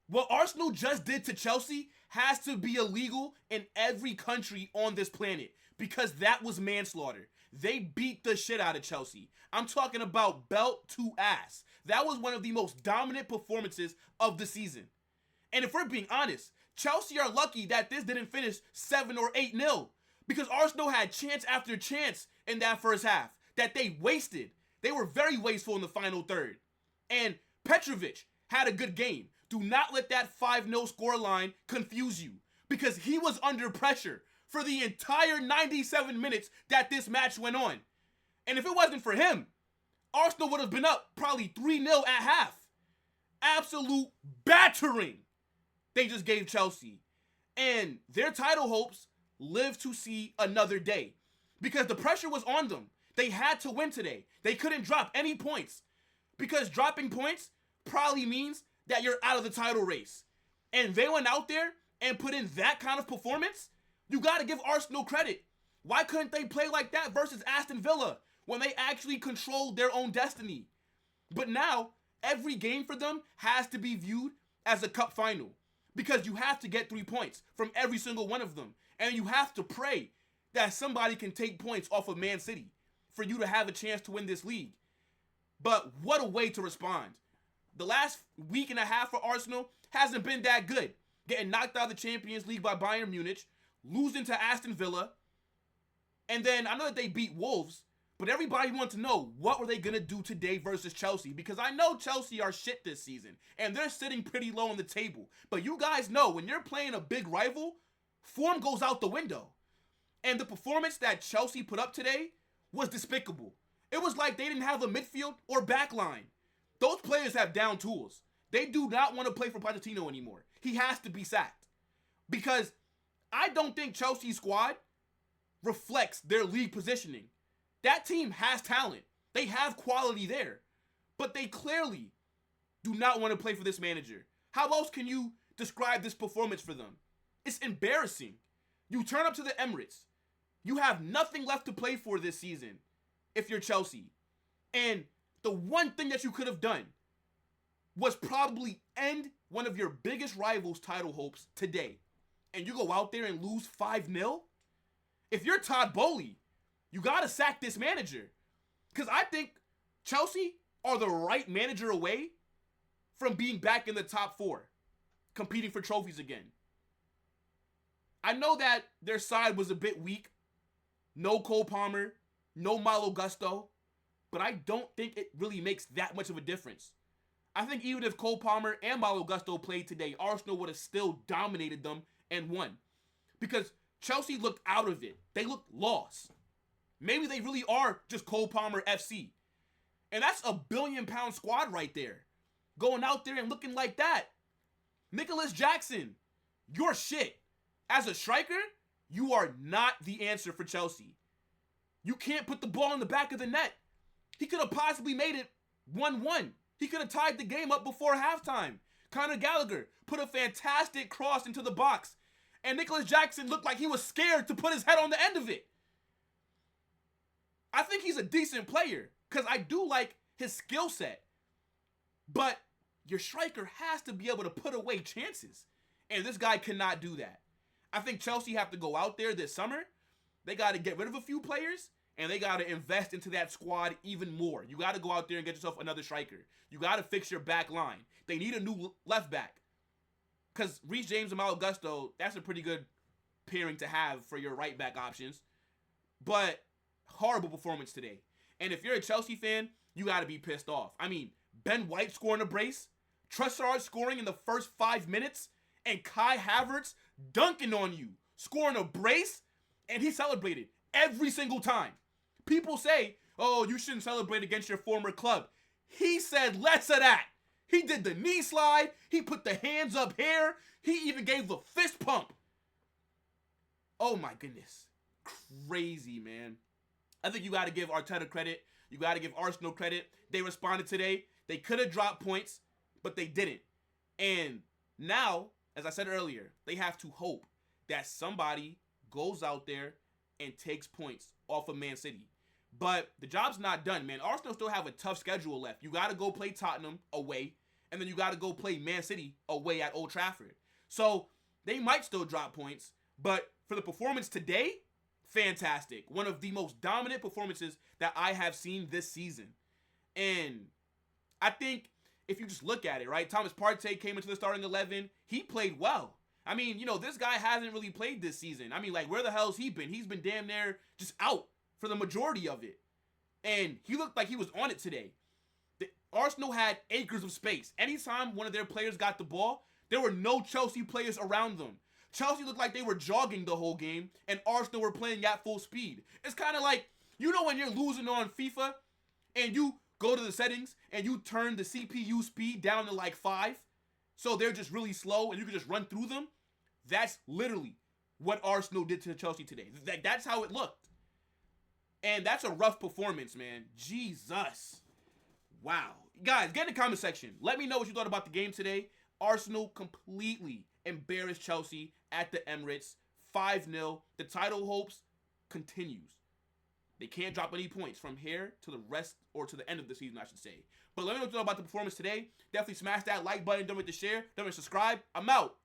What Arsenal just did to Chelsea has to be illegal in every country on this planet because that was manslaughter. They beat the shit out of Chelsea. I'm talking about belt to ass. That was one of the most dominant performances of the season. And if we're being honest, Chelsea are lucky that this didn't finish 7 or 8-0 because Arsenal had chance after chance in that first half that they wasted. They were very wasteful in the final third. And Petrovic had a good game. Do not let that 5-0 scoreline confuse you because he was under pressure for the entire 97 minutes that this match went on. And if it wasn't for him, Arsenal would have been up probably 3-0 at half. Absolute battering they just gave Chelsea. And their title hopes live to see another day because the pressure was on them. They had to win today. They couldn't drop any points because dropping points probably means that you're out of the title race. And they went out there and put in that kind of performance. You got to give Arsenal credit. Why couldn't they play like that versus Aston Villa when they actually controlled their own destiny? But now, every game for them has to be viewed as a cup final because you have to get 3 points from every single one of them. And you have to pray that somebody can take points off of Man City for you to have a chance to win this league. But what a way to respond. The last week and a half for Arsenal hasn't been that good. Getting knocked out of the Champions League by Bayern Munich, losing to Aston Villa, and then I know that they beat Wolves, but everybody wants to know what were they going to do today versus Chelsea because I know Chelsea are shit this season, and they're sitting pretty low on the table. But you guys know when you're playing a big rival, form goes out the window. And the performance that Chelsea put up today was despicable. It was like they didn't have a midfield or back line. Those players have down tools. They do not want to play for Pochettino anymore. He has to be sacked. Because I don't think Chelsea's squad reflects their league positioning. That team has talent. They have quality there. But they clearly do not want to play for this manager. How else can you describe this performance for them? It's embarrassing. You turn up to the Emirates. You have nothing left to play for this season if you're Chelsea. And the one thing that you could have done was probably end one of your biggest rivals' title hopes today. And you go out there and lose 5-0? If you're Todd Bowley, you got to sack this manager. Because I think Chelsea are the right manager away from being back in the top 4, competing for trophies again. I know that their side was a bit weak. No Cole Palmer, no Malo Gusto. But I don't think it really makes that much of a difference. I think even if Cole Palmer and Malo Gusto played today, Arsenal would have still dominated them and won. Because Chelsea looked out of it. They looked lost. Maybe they really are just Cole Palmer FC. And that's a billion-pound squad right there. Going out there and looking like that. Nicholas Jackson, you're shit. As a striker, you are not the answer for Chelsea. You can't put the ball in the back of the net. He could have possibly made it 1-1. He could have tied the game up before halftime. Conor Gallagher put a fantastic cross into the box. And Nicholas Jackson looked like he was scared to put his head on the end of it. I think he's a decent player because I do like his skill set. But your striker has to be able to put away chances. And this guy cannot do that. I think Chelsea have to go out there this summer. They got to get rid of a few players. And they got to invest into that squad even more. You got to go out there and get yourself another striker. You got to fix your back line. They need a new left back. Because Reece James and Malo Gusto, that's a pretty good pairing to have for your right back options. But horrible performance today. And if you're a Chelsea fan, you got to be pissed off. I mean, Ben White scoring a brace, Trossard scoring in the first 5 minutes, and Kai Havertz dunking on you, scoring a brace, and he celebrated every single time. People say, oh, you shouldn't celebrate against your former club. He said less of that. He did the knee slide. He put the hands up here. He even gave the fist pump. Oh my goodness. Crazy, man. I think you got to give Arteta credit. You got to give Arsenal credit. They responded today. They could have dropped points, but they didn't. And now, as I said earlier, they have to hope that somebody goes out there and takes points off of Man City. But the job's not done, man. Arsenal still have a tough schedule left. You got to go play Tottenham away, and then you got to go play Man City away at Old Trafford. So they might still drop points, but for the performance today, fantastic. One of the most dominant performances that I have seen this season. And I think if you just look at it, right, Thomas Partey came into the starting 11. He played well. I mean, this guy hasn't really played this season. I mean, like, where the hell's he been? He's been damn near just out for the majority of it. And he looked like he was on it today. Arsenal had acres of space. Anytime one of their players got the ball, there were no Chelsea players around them. Chelsea looked like they were jogging the whole game, and Arsenal were playing at full speed. It's kind of like, when you're losing on FIFA, and you go to the settings, and you turn the CPU speed down to like 5, so they're just really slow, and you can just run through them. That's literally what Arsenal did to Chelsea today. That's how it looked. And that's a rough performance, man. Jesus. Wow. Guys, get in the comment section. Let me know what you thought about the game today. Arsenal completely embarrassed Chelsea at the Emirates. 5-0. The title hopes continues. They can't drop any points from here to the rest, or to the end of the season, I should say. But let me know what you thought about the performance today. Definitely smash that like button. Don't forget to share. Don't forget to subscribe. I'm out.